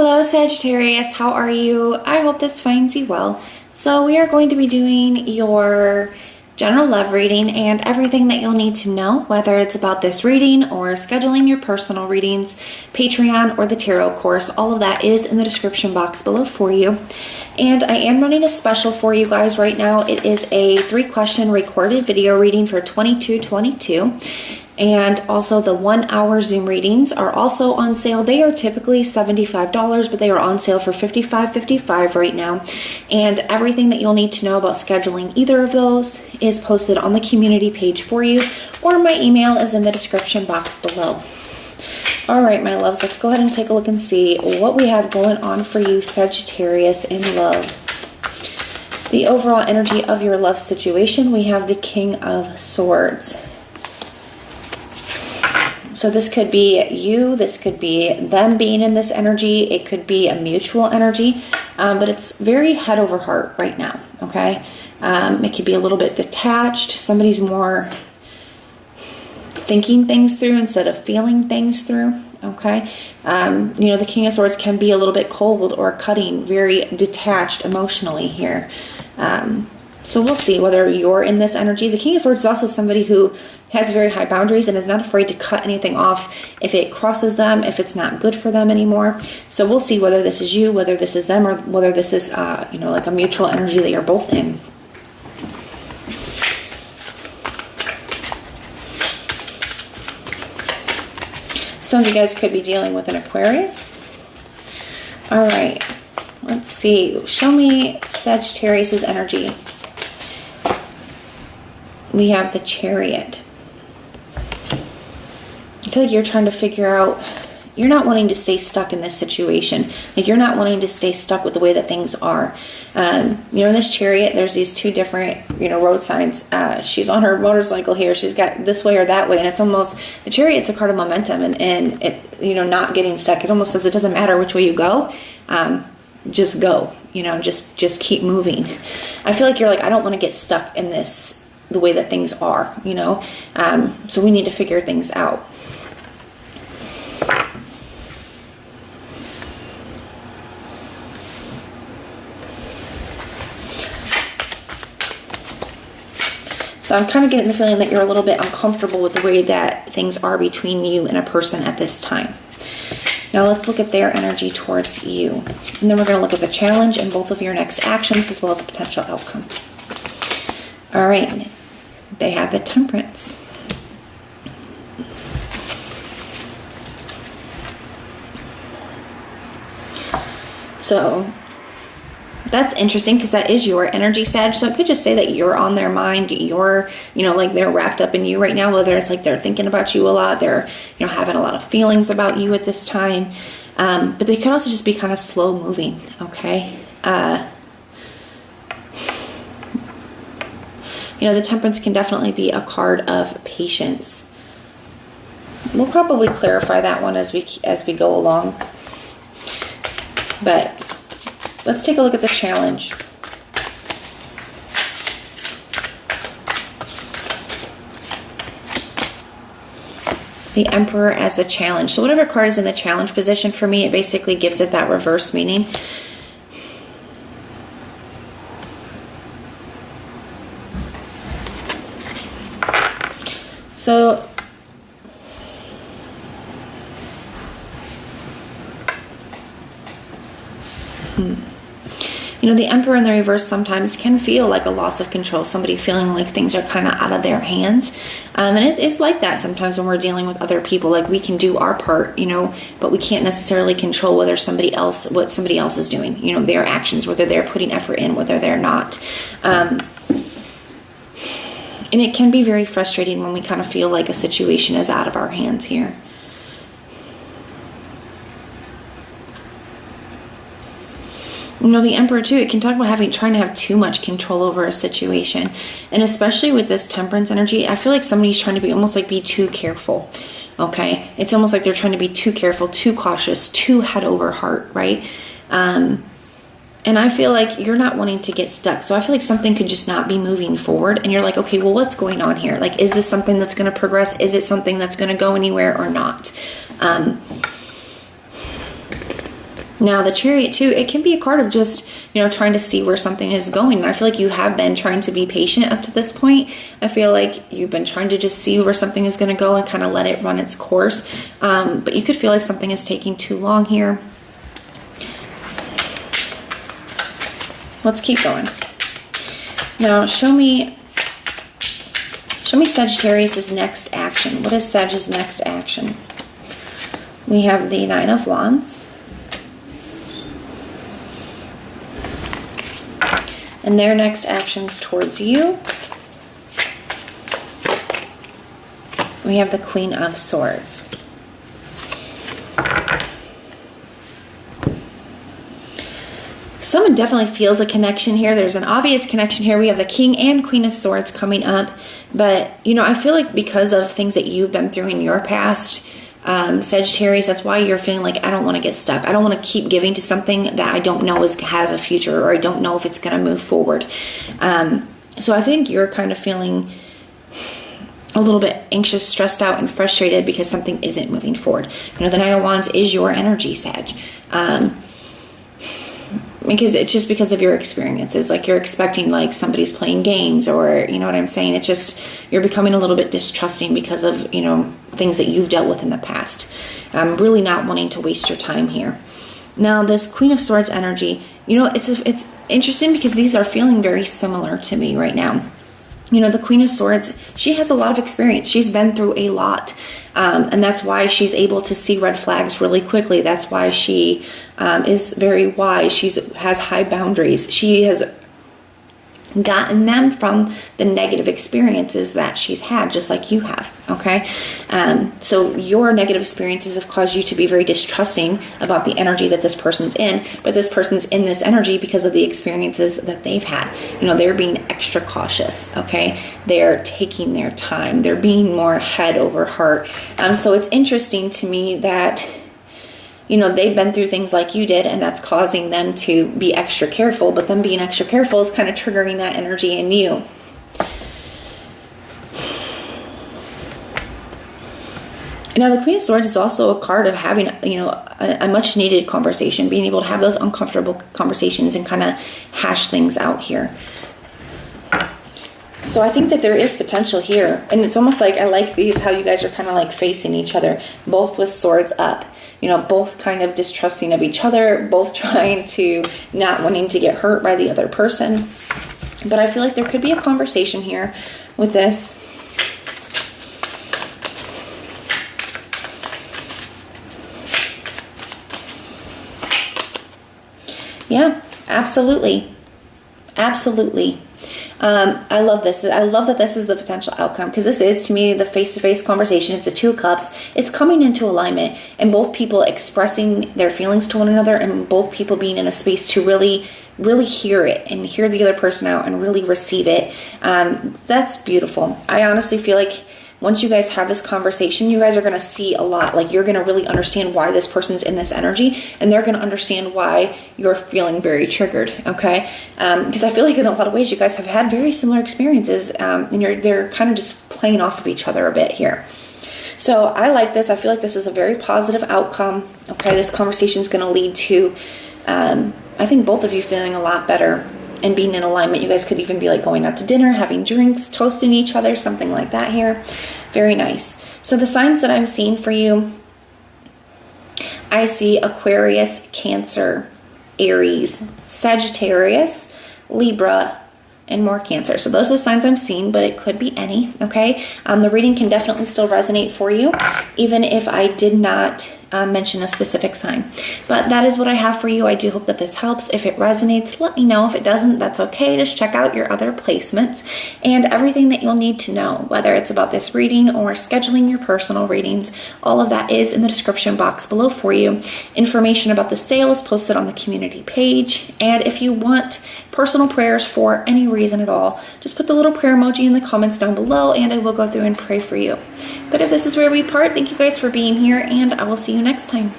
Hello Sagittarius, how are you? I hope this finds you well. So we are going to be doing your general love reading and everything that you'll need to know, whether it's about this reading or scheduling your personal readings, Patreon, or the tarot course. All of that is in the description box below for you. And I am running a special for you guys right now. It is a 3-question recorded video reading for $22.22. And also the 1-hour Zoom readings are also on sale. They are typically $75, but they are on sale for $55.55 right now. And everything that you'll need to know about scheduling either of those is posted on the community page for you, or my email is in the description box below. All right, my loves, let's go ahead and take a look and see what we have going on for you, Sagittarius, in love. The overall energy of your love situation, we have the King of Swords. So this could be you, this could be them being in this energy, it could be a mutual energy, but it's very head over heart right now, okay? It could be a little bit detached, somebody's more thinking things through instead of feeling things through, okay? You know, the King of Swords can be a little bit cold or cutting, very detached emotionally here. So we'll see whether you're in this energy. The King of Swords is also somebody who has very high boundaries and is not afraid to cut anything off if it crosses them, if it's not good for them anymore. So we'll see whether this is you, whether this is them, or whether this is, you know, like a mutual energy that you're both in. Some of you guys could be dealing with an Aquarius. All right, let's see. Show me Sagittarius's energy. We have the Chariot. I feel like you're trying to figure out, you're not wanting to stay stuck in this situation. Like you're not wanting to stay stuck with the way that things are. You know, in this Chariot, there's these two different, you know, road signs. She's on her motorcycle here. She's got this way or that way. And it's almost, the Chariot's a card of momentum and it, you know, not getting stuck. It almost says it doesn't matter which way you go. Just go, you know, just keep moving. I feel like you're like, I don't want to get stuck in this, the way that things are, you know. So we need to figure things out. So I'm kind of getting the feeling that you're a little bit uncomfortable with the way that things are between you and a person at this time. Now let's look at their energy towards you. And then we're going to look at the challenge and both of your next actions as well as a potential outcome. All right. They have the Temperance. So that's interesting because that is your energy, Sag. So it could just say that you're on their mind. You're, you know, like they're wrapped up in you right now. Whether it's like they're thinking about you a lot. They're, you know, having a lot of feelings about you at this time. But they could also just be kind of slow moving. Okay. You know, the Temperance can definitely be a card of patience. We'll probably clarify that one as we go along. But let's take a look at the challenge. The Emperor as the challenge. So whatever card is in the challenge position for me, it basically gives it that reverse meaning. So you know, the Emperor in the reverse sometimes can feel like a loss of control, somebody feeling like things are kind of out of their hands. And it's like that sometimes when we're dealing with other people, like we can do our part, you know, but we can't necessarily control what somebody else is doing, you know, their actions, whether they're putting effort in, whether they're not. And it can be very frustrating when we kind of feel like a situation is out of our hands here. You know, the Emperor too, it can talk about trying to have too much control over a situation. And especially with this Temperance energy, I feel like somebody's trying to be too careful. Okay. It's almost like they're trying to be too careful, too cautious, too head over heart, right? And I feel like you're not wanting to get stuck. So I feel like something could just not be moving forward. And you're like, okay, well, what's going on here? Like, is this something that's going to progress? Is it something that's going to go anywhere or not? Now, the Chariot too, it can be a card of just, trying to see where something is going. And I feel like you have been trying to be patient up to this point. I feel like you've been trying to just see where something is going to go and kind of let it run its course. But you could feel like something is taking too long here. Let's keep going. Now, show me Sagittarius' next action. What is Sag's next action? We have the Nine of Wands. And their next actions towards you. We have the Queen of Swords. Someone definitely feels a connection here. There's an obvious connection here. We have the King and Queen of Swords coming up. But, I feel like because of things that you've been through in your past, Sagittarius, that's why you're feeling like, I don't want to get stuck. I don't want to keep giving to something that I don't know has a future, or I don't know if it's going to move forward. So I think you're kind of feeling a little bit anxious, stressed out, and frustrated because something isn't moving forward. The Nine of Wands is your energy, Sag. Because it's just because of your experiences. Like, you're expecting like somebody's playing games, or you know what I'm saying? It's just, you're becoming a little bit distrusting because of, things that you've dealt with in the past. Really not wanting to waste your time here. Now, this Queen of Swords energy, it's interesting because these are feeling very similar to me right now. The Queen of Swords, she has a lot of experience. She's been through a lot. And that's why she's able to see red flags really quickly. That's why she is very wise. She has high boundaries. She has gotten them from the negative experiences that she's had, just like you have, okay? So your negative experiences have caused you to be very distrusting about the energy that this person's in, but this person's in this energy because of the experiences that they've had. They're being extra cautious, okay? They're taking their time. They're being more head over heart. So it's interesting to me that they've been through things like you did, and that's causing them to be extra careful, but them being extra careful is kind of triggering that energy in you. Now, the Queen of Swords is also a card of having, a much needed conversation, being able to have those uncomfortable conversations and kind of hash things out here. So I think that there is potential here, and it's almost like, I like these, how you guys are kind of like facing each other, both with swords up. Both kind of distrusting of each other, both trying to not wanting to get hurt by the other person. But I feel like there could be a conversation here with this. Yeah, absolutely. Absolutely. I love this. I love that this is the potential outcome, because this is, to me, the face-to-face conversation. It's the Two of Cups. It's coming into alignment, and both people expressing their feelings to one another, and both people being in a space to really hear it and hear the other person out and really receive it. That's beautiful. I honestly feel like once you guys have this conversation, you guys are going to see a lot. Like, you're going to really understand why this person's in this energy, and they're going to understand why you're feeling very triggered, okay? Because I feel like in a lot of ways you guys have had very similar experiences, and they're kind of just playing off of each other a bit here. So I like this. I feel like this is a very positive outcome, okay? This conversation is going to lead to, I think, both of you feeling a lot better and being in alignment. You guys could even be like going out to dinner, having drinks, toasting each other, something like that here. Very nice. So the signs that I'm seeing for you, I see Aquarius, Cancer, Aries, Sagittarius, Libra, and more Cancer. So those are the signs I'm seeing, but it could be any, okay? The reading can definitely still resonate for you, even if I did not mention a specific sign. But that is what I have for you. I do hope that this helps. If it resonates, let me know. If it doesn't, that's okay. Just check out your other placements and everything that you'll need to know, whether it's about this reading or scheduling your personal readings. All of that is in the description box below for you. Information about the sale is posted on the community page. And if you want personal prayers for any reason at all, just put the little prayer emoji in the comments down below and I will go through and pray for you. But if this is where we part, thank you guys for being here, and I will see you next time.